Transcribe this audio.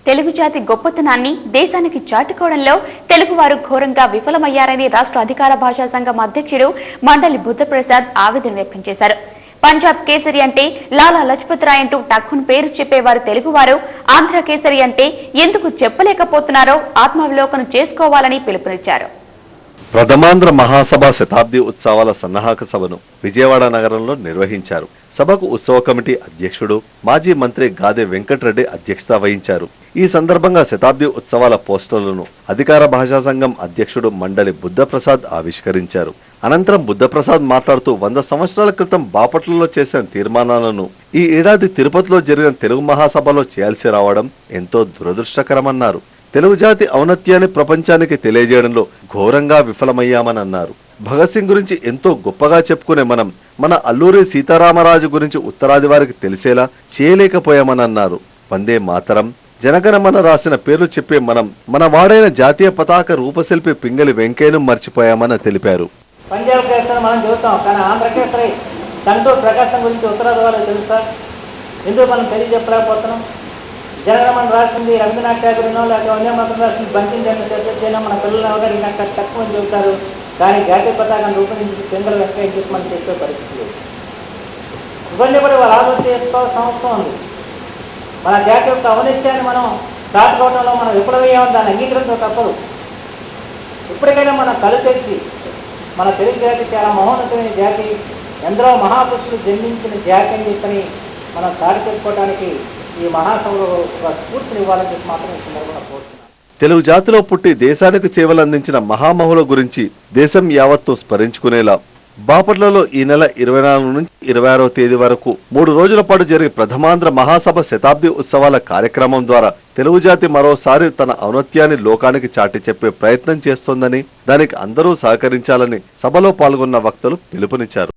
తెలుగు జాతి గొప్పతనాన్ని దేశానికి చాటుకోవడంలో తెలుగువారు ఘోరంగా విఫలమయ్యారని రాష్ట్ర అధికార భాషా సంఘం అధ్యక్షుడు మండలి బుద్ధప్రసాద్ ఆవేదన వ్యక్తం చేశారు. పంజాబ్ కేసరి అంటే లాలా లజపత్ రాయ్ అంటూ టక్కును పేరు చెప్పేవారు తెలుగువారు ఆంధ్ర కేసరి అంటే ఎందుకు చెప్పలేకపోతున్నారో ఆత్మావలోకనం చేసుకోవాలని పిలుపునిచ్చారు. ప్రథమాంధ్ర మహాసభ శతాబ్ది ఉత్సవాల సన్నాహక సభను విజయవాడ నగరంలో నిర్వహించారు. సభకు ఉత్సవ కమిటీ అధ్యక్షుడు మాజీ మంత్రి గాదె వెంకటరెడ్డి అధ్యక్షత వహించారు. ఈ సందర్భంగా శతాబ్ది ఉత్సవాల పోస్టర్లను అధికార భాషా సంఘం అధ్యక్షుడు మండలి బుద్ధప్రసాద్ ఆవిష్కరించారు. అనంతరం బుద్ధప్రసాద్ మాట్లాడుతూ 100 సంవత్సరాల క్రితం బాపట్లలో చేసిన తీర్మానాలను ఈ ఏడాది తిరుపతిలో జరిగిన తెలుగు మహాసభలో చేయాల్సి రావడం ఎంతో దురదృష్టకరమన్నారు. తెలుగు జాతి ఔన్నత్యాన్ని ప్రపంచానికి తెలియజేయడంలో ఘోరంగా విఫలమయ్యామని అన్నారు. భగత్ సింగ్ గురించి ఎంతో గొప్పగా చెప్పుకునే మనం మన అల్లూరి సీతారామరాజు గురించి ఉత్తరాది వారికి తెలిసేలా చేయలేకపోయామని అన్నారు. వందే మాతరం, జనగణమన రాసిన పేర్లు చెప్పే మనం మన వాడైన జాతీయ పతాక రూపశిల్పి పింగళి వెంకయ్యను మర్చిపోయామని తెలిపారు. పంజాబ్ కేసరి మనం చూస్తాం, కానీ ఆంధ్ర కేసరి సంతూర్ ప్రకాశం గురించి ఉత్తరాది వాళ్ళకి తెలుసా? ఎందుకు మనం తెలియజెప్పలేకపోతున్నాం? జనగణమన రాసింది రవీంద్రనాథ్ ఠాగూర్నో లేకపోతే వందే మాతరం రాసింది బంకిం చంద్రశేఖర్ మన పిల్లలు ఎవరికి నాకు తక్కువ అని చెబుతారు. కానీ జాతీయ పతాకాన్ని రూపొందించి పింగళి వెంకయ్య చెప్పి మనం చెప్పే పరిస్థితి లేదు. ఇవన్నీ కూడా వాళ్ళు ఆలోచన చేసుకోవాల్సిన అవసరం ఉంది. మన జాతి యొక్క ఔన్నత్యాన్ని మనం దాటుకోవడంలో మనం విఫలమయ్యామని దాన్ని అంగీకరించడం తప్పదు. ఇప్పటికైనా మనం కలు తెచ్చి మన తెలుగు జాతి చాలా మహోన్నతమైన జాతి, ఎందరో మహాపురుషులు జన్మించిన జాతి అని చెప్పని మనం దాడి చేసుకోవడానికి ఈ మహాసభలో ఒక స్ఫూర్తిని ఇవ్వాలని చెప్పి మాత్రం ఈ సందర్భంగా కోరుతున్నాను. తెలుగు జాతిలో పుట్టి దేశానికి సేవలందించిన మహామహుల గురించి దేశం యావత్తు స్మరించుకునేలా బాపట్లలో ఈ నెల 24 నుంచి 26వ తేదీ వరకు 3 రోజుల పాటు జరిగే ప్రథమాంధ్ర మహాసభ శతాబ్ది ఉత్సవాల కార్యక్రమం ద్వారా తెలుగు జాతి మరోసారి తన ఔన్నత్యాన్ని లోకానికి చాటి చెప్పే ప్రయత్నం చేస్తోందని, దానికి అందరూ సహకరించాలని సభలో పాల్గొన్న వక్తలు పిలుపునిచ్చారు.